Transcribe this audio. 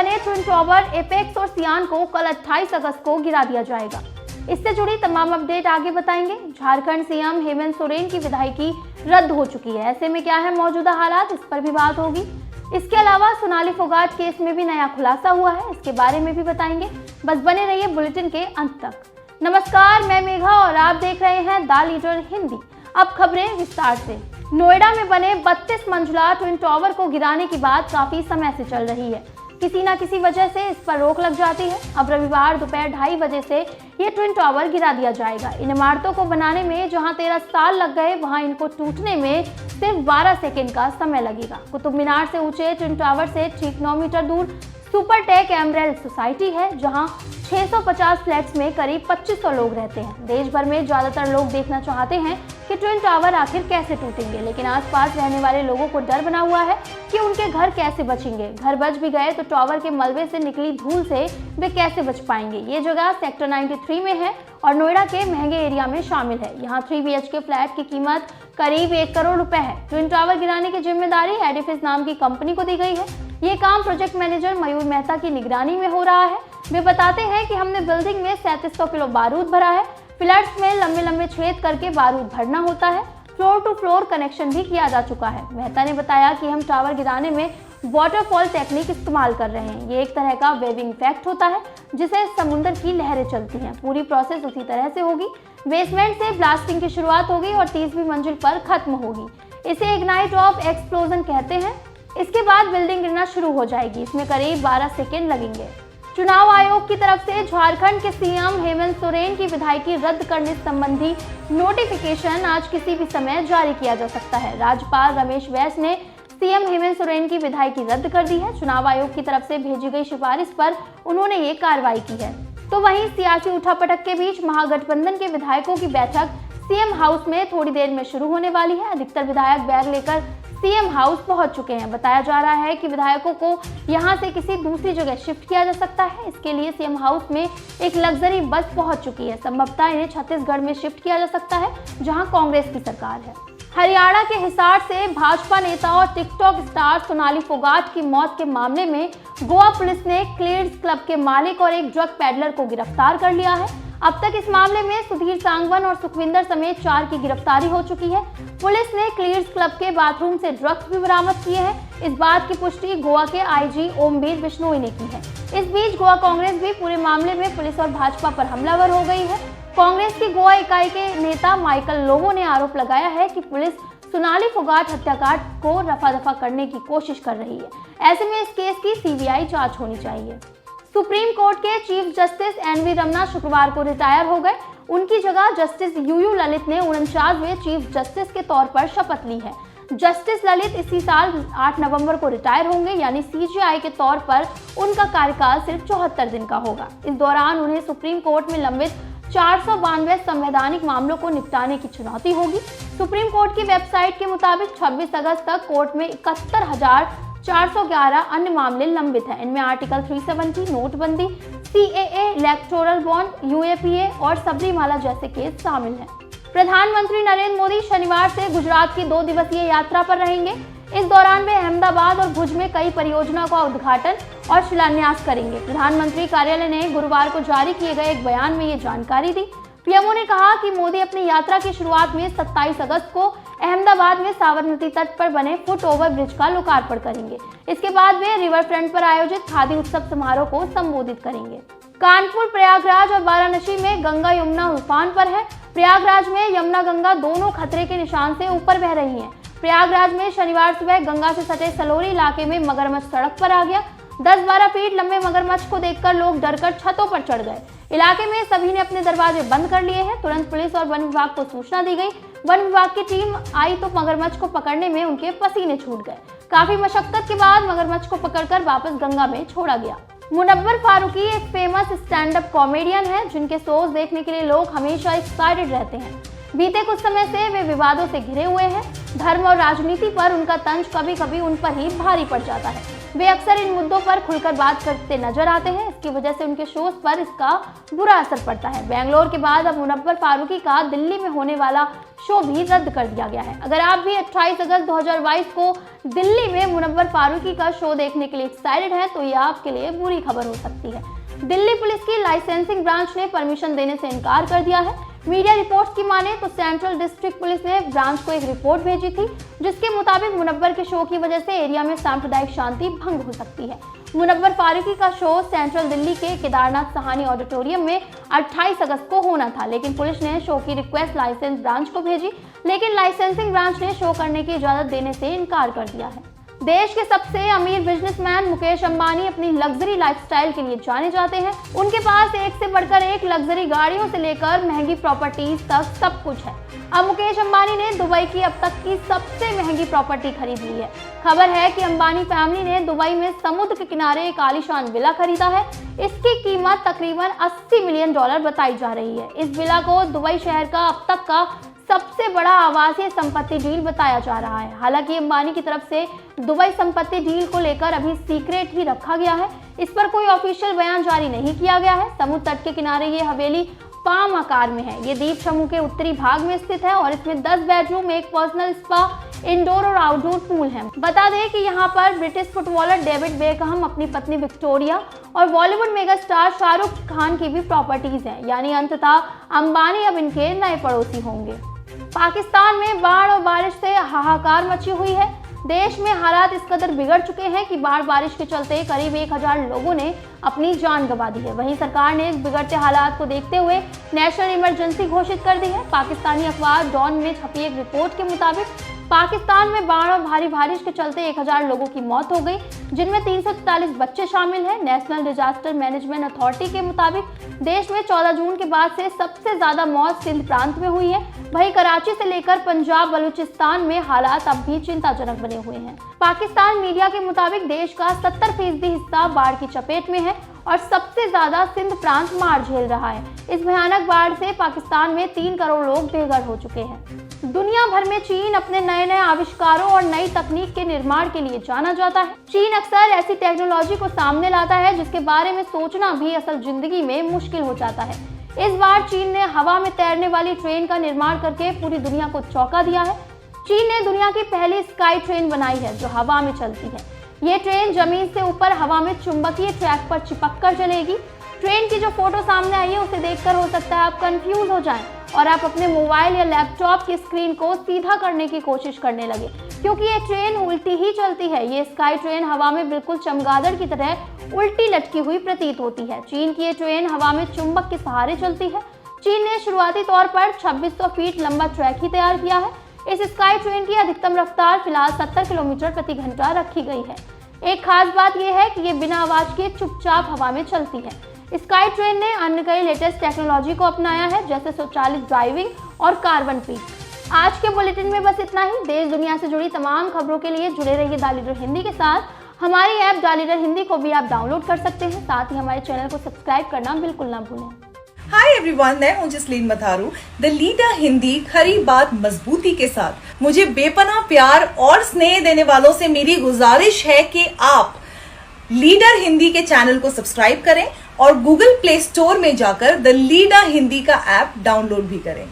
बने twin tower apex और सियान को कल 28 अगस्त को गिरा दिया जाएगा। इससे जुड़ी तमाम अपडेट आगे बताएंगे। झारखंड सीएम हेमंत सोरेन की विधायकी रद्द हो चुकी है, ऐसे में क्या है मौजूदा हालात, इस पर भी बात होगी। इसके अलावा सोनाली फोगाट केस में भी नया खुलासा हुआ है, इसके बारे में भी बताएंगे। बस बने रहिए बुलेटिन के अंत तक। नमस्कार, मैं मेघा और आप देख रहे हैं द लीडर हिंदी। अब खबरें विस्तार से। नोएडा में बने 32 मंजिला ट्विन टावर को गिराने की बात काफी समय से चल रही है। किसी न किसी वजह से इस पर रोक लग जाती है। अब रविवार दोपहर 2:30 बजे से ये ट्विन टावर गिरा दिया जाएगा। इन इमारतों को बनाने में जहां 13 साल लग गए, वहां इनको टूटने में सिर्फ 12 सेकेंड का समय लगेगा। कुतुब मीनार से ऊंचे ट्विन टावर से ठीक 9 मीटर दूर सुपरटेक एमरेल्ड सोसाइटी है, जहां 650 फ्लैट्स में करीब 2500 लोग रहते हैं। देश भर में ज्यादातर लोग देखना चाहते हैं कि ट्विन टावर आखिर कैसे टूटेंगे, लेकिन आसपास रहने वाले लोगों को डर बना हुआ है कि उनके घर कैसे बचेंगे। घर बच भी गए तो टावर के मलबे से निकली धूल से वे कैसे बच पाएंगे। ये जगह सेक्टर 93 में है और नोएडा के महंगे एरिया में शामिल है। यहाँ 3 BHK फ्लैट की कीमत करीब 1 करोड़ रुपए है। ट्विन टावर गिराने की जिम्मेदारी एडिफिस नाम की कंपनी को दी गई है। ये काम प्रोजेक्ट मैनेजर मयूर मेहता की निगरानी में हो रहा है। वे बताते हैं कि हमने बिल्डिंग में 3700 किलो बारूद भरा है। फ्लैट्स में लंबे लंबे छेद करके बारूद भरना होता है। फ्लोर टू फ्लोर कनेक्शन भी किया जा चुका है। मेहता ने बताया कि हम टावर गिराने में वाटरफॉल टेक्निक इस्तेमाल कर रहे हैं। ये एक तरह का वेविंग इफेक्ट होता है जिसे समुद्र की लहरें चलती हैं। पूरी प्रोसेस उसी तरह से होगी। बेसमेंट से ब्लास्टिंग की शुरुआत होगी और 30वीं मंजिल पर खत्म होगी। इसे इग्नाइट ऑफ एक्सप्लोजन कहते हैं। इसके बाद बिल्डिंग गिरना शुरू हो जाएगी। इसमें करीब 12 सेकेंड लगेंगे। चुनाव आयोग की तरफ से झारखंड के सीएम हेमंत सोरेन की विधायकी रद्द करने संबंधी नोटिफिकेशन आज किसी भी समय जारी किया जा सकता है। राज्यपाल रमेश बैस ने सीएम हेमंत सोरेन की विधायकी रद्द कर दी है। चुनाव आयोग की तरफ से भेजी गई सिफारिश पर उन्होंने ये कार्रवाई की है। तो वहीं सियासी उठापटक के बीच महागठबंधन के विधायकों की बैठक सीएम हाउस में थोड़ी देर में शुरू होने वाली है। अधिकतर विधायक बैग लेकर सीएम हाउस पहुंच चुके हैं। बताया जा रहा है कि विधायकों को यहां से किसी दूसरी जगह शिफ्ट किया जा सकता है। इसके लिए सीएम हाउस में एक लग्जरी बस पहुंच चुकी है। संभवतः इन्हें छत्तीसगढ़ में शिफ्ट किया जा सकता है, जहां कांग्रेस की सरकार है। हरियाणा के हिसार से भाजपा नेता और टिकटॉक स्टार सोनाली फोगाट की मौत के मामले में गोवा पुलिस ने क्लियर्स क्लब के मालिक और एक ड्रग पेडलर को गिरफ्तार कर लिया है। अब तक इस मामले में सुधीर सांगवन और सुखविंदर समेत 4 की गिरफ्तारी हो चुकी है। पुलिस ने क्लियर्स क्लब के बाथरूम से ड्रग्स भी बरामद किए हैं। इस बात की पुष्टि गोवा के IG ओमवीर बिश्नोई ने की है। इस बीच गोवा कांग्रेस भी पूरे मामले में पुलिस और भाजपा पर हमलावर हो गई है। कांग्रेस की गोवा इकाई के नेता माइकल लोबो ने आरोप लगाया है कि पुलिस सोनाली फोगाट हत्याकांड को रफा दफा करने की कोशिश कर रही है। ऐसे में इस केस की CBI जांच होनी चाहिए। सुप्रीम कोर्ट के चीफ जस्टिस NV रमन्ना शुक्रवार को रिटायर हो गए। उनकी जगह जस्टिस UU ललित ने 49वें चीफ जस्टिस के तौर पर शपथ ली है। जस्टिस ललित इसी साल 8 नवंबर को रिटायर होंगे, यानी CJI के तौर पर उनका कार्यकाल सिर्फ 74 दिन का होगा। इस दौरान उन्हें सुप्रीम कोर्ट में लंबित 492 संवैधानिक मामलों को निपटाने की चुनौती होगी। सुप्रीम कोर्ट की वेबसाइट के मुताबिक 26 अगस्त तक कोर्ट में 71,411 अन्य मामले लंबित हैं। इनमें आर्टिकल 370, नोटबंदी, CAA, इलेक्टोरल बॉन्ड, UAPA और सबरीमाला जैसे केस शामिल हैं। प्रधानमंत्री नरेंद्र मोदी शनिवार से गुजरात की 2 दिवसीय यात्रा पर रहेंगे। इस दौरान वे अहमदाबाद और भुज में कई परियोजनाओं का उद्घाटन और शिलान्यास करेंगे। प्रधानमंत्री कार्यालय ने गुरुवार को जारी किए गए एक बयान में ये जानकारी दी। पीएमओ ने कहा कि मोदी अपनी यात्रा की शुरुआत में 27 अगस्त को अहमदाबाद में साबरमती तट पर बने फुट ओवर ब्रिज का लोकार्पण करेंगे। इसके बाद वे रिवर फ्रंट पर आयोजित खादी उत्सव समारोह को संबोधित करेंगे। कानपुर, प्रयागराज और वाराणसी में गंगा यमुना उफान पर है। प्रयागराज में यमुना गंगा दोनों खतरे के निशान से ऊपर बह रही हैं। प्रयागराज में शनिवार सुबह गंगा से सटे सलोरी इलाके में मगरमच्छ सड़क पर आ गया। 10-12 फीट लंबे मगरमच्छ को देखकर लोग डरकर छतों पर चढ़ गए। इलाके में सभी ने अपने दरवाजे बंद कर लिए हैं। तुरंत पुलिस और वन विभाग को सूचना दी गई। वन विभाग की टीम आई तो मगरमच्छ को पकड़ने में उनके पसीने छूट गए। काफी मशक्कत के बाद मगरमच्छ को पकड़कर वापस गंगा में छोड़ा गया। मुनव्वर फारूकी एक फेमस स्टैंड अप कॉमेडियन है, जिनके शोज देखने के लिए लोग हमेशा एक्साइटेड रहते हैं। बीते कुछ समय से वे विवादों से घिरे हुए हैं। धर्म और राजनीति पर उनका तंज कभी कभी उन पर ही भारी पड़ जाता है। वे अक्सर इन मुद्दों पर खुलकर बात करते नजर आते हैं। इसकी वजह से उनके शोज पर इसका बुरा असर पड़ता है। बेंगलोर के बाद अब मुनव्वर फारूकी का दिल्ली में होने वाला शो भी रद्द कर दिया गया है। अगर आप भी 28 अगस्त 2022 को दिल्ली में मुनव्वर फारूकी का शो देखने के लिए एक्साइटेड हैं, तो ये आपके लिए बुरी खबर हो सकती है। दिल्ली पुलिस की लाइसेंसिंग ब्रांच ने परमिशन देने से इनकार कर दिया है। मीडिया रिपोर्ट्स की माने तो सेंट्रल डिस्ट्रिक्ट पुलिस ने ब्रांच को एक रिपोर्ट भेजी थी, जिसके मुताबिक मुनव्वर के शो की वजह से एरिया में सांप्रदायिक शांति भंग हो सकती है। मुनव्वर फारूकी का शो सेंट्रल दिल्ली के केदारनाथ सहानी ऑडिटोरियम में 28 अगस्त को होना था, लेकिन पुलिस ने शो की रिक्वेस्ट लाइसेंस ब्रांच को भेजी, लेकिन लाइसेंसिंग ब्रांच ने शो करने की इजाजत देने से इनकार कर दिया है। देश के सबसे अमीर बिजनेसमैन मुकेश अंबानी अपनी लग्जरी लाइफस्टाइल के लिए जाने जाते हैं। उनके पास एक से बढ़कर एक लग्जरी गाड़ियों से लेकर महंगी प्रॉपर्टीज तक सब कुछ है। अब मुकेश अंबानी ने दुबई की अब तक की सबसे महंगी प्रॉपर्टी खरीद ली है। खबर है कि अंबानी फैमिली ने दुबई में समुद्र के किनारे एक आलीशान विला खरीदा है। इसकी कीमत तकरीबन $80 मिलियन बताई जा रही है। इस विला को दुबई शहर का अब तक का सबसे बड़ा आवासीय संपत्ति डील बताया जा रहा है। हालांकि अंबानी की तरफ से दुबई संपत्ति डील को लेकर अभी सीक्रेट ही रखा गया है। इस पर कोई ऑफिशियल बयान जारी नहीं किया गया है। समुद्र तट के किनारे ये हवेली पाम आकार में है। ये द्वीप समूह के उत्तरी भाग में स्थित है और इसमें 10 बेडरूम, एक पर्सनल स्पा, इंडोर और आउटडोर पूल है। बता दें कि यहाँ पर ब्रिटिश फुटबॉलर डेविड बेकहम, अपनी पत्नी विक्टोरिया और बॉलीवुड मेगा स्टार शाहरुख खान की भी प्रॉपर्टीज हैं। यानी अंततः अंबानी अब इनके नए पड़ोसी होंगे। पाकिस्तान में बाढ़ और बारिश से हाहाकार मची हुई है। देश में हालात इस कदर बिगड़ चुके हैं कि बाढ़ बारिश के चलते करीब 1000 लोगों ने अपनी जान गंवा दी है। वहीं सरकार ने इस बिगड़ते हालात को देखते हुए नेशनल इमरजेंसी घोषित कर दी है। पाकिस्तानी अखबार डॉन में छपी एक रिपोर्ट के मुताबिक पाकिस्तान में बाढ़ और भारी बारिश के चलते 1000 लोगों की मौत हो गई, जिनमें 344 बच्चे शामिल हैं। नेशनल डिजास्टर मैनेजमेंट अथॉरिटी के मुताबिक देश में 14 जून के बाद से सबसे ज्यादा मौत सिंध प्रांत में हुई है। वहीं कराची से लेकर पंजाब, बलूचिस्तान में हालात अब भी चिंताजनक बने हुए हैं। पाकिस्तान मीडिया के मुताबिक देश का 70% हिस्सा बाढ़ की चपेट में है और सबसे ज्यादा सिंध प्रांत मार झेल रहा है। इस भयानक बाढ़ से पाकिस्तान में 3 करोड़ लोग बेघर हो चुके हैं। दुनिया भर में चीन अपने नए नए आविष्कारों और नई तकनीक के निर्माण के लिए जाना जाता है। चीन अक्सर ऐसी टेक्नोलॉजी को सामने लाता है जिसके बारे में सोचना भी असल जिंदगी में मुश्किल हो जाता है। इस बार चीन ने हवा में तैरने वाली ट्रेन का निर्माण करके पूरी दुनिया को चौंका दिया है। चीन ने दुनिया की पहली स्काई ट्रेन बनाई है जो हवा में चलती है। ये ट्रेन जमीन से ऊपर हवा में चुंबकीय ट्रैक पर चिपक कर चलेगी। ट्रेन की जो फोटो सामने आई है उसे देखकर हो सकता है आप कंफ्यूज हो जाएं और आप अपने मोबाइल या लैपटॉप की स्क्रीन को सीधा करने की कोशिश करने लगे, क्योंकि ये ट्रेन उल्टी ही चलती है। ये स्काई ट्रेन हवा में बिल्कुल चमगादड़ की तरह उल्टी लटकी हुई प्रतीत होती है। चीन की ये ट्रेन हवा में चुंबक के सहारे चलती है। चीन ने शुरुआती तौर पर 2600 फीट लंबा ट्रैक ही तैयार किया है। इस स्काई ट्रेन की अधिकतम रफ्तार फिलहाल 70 किलोमीटर प्रति घंटा रखी गई है। एक खास बात यह है कि ये बिना आवाज के चुपचाप हवा में चलती है। स्काई ट्रेन ने अन्य कई लेटेस्ट टेक्नोलॉजी को अपनाया है, जैसे स्वचालित ड्राइविंग और कार्बन पीक। आज के बुलेटिन में बस इतना ही। देश दुनिया से जुड़ी तमाम खबरों के लिए जुड़े रहिए द लीडर हिंदी के साथ। हमारी ऐप द लीडर हिंदी को भी आप डाउनलोड कर सकते हैं। साथ ही हमारे चैनल को सब्सक्राइब करना बिल्कुल ना भूलें। हाय एवरीवन, मैं हूं जसलीन मथारू, द लीडर हिंदी, खरी बात मजबूती के साथ। मुझे बेपनाह प्यार और स्नेह देने वालों से मेरी गुजारिश है कि आप लीडर हिंदी के चैनल को सब्सक्राइब करें और गूगल प्ले स्टोर में जाकर द लीडर हिंदी का ऐप डाउनलोड भी करें।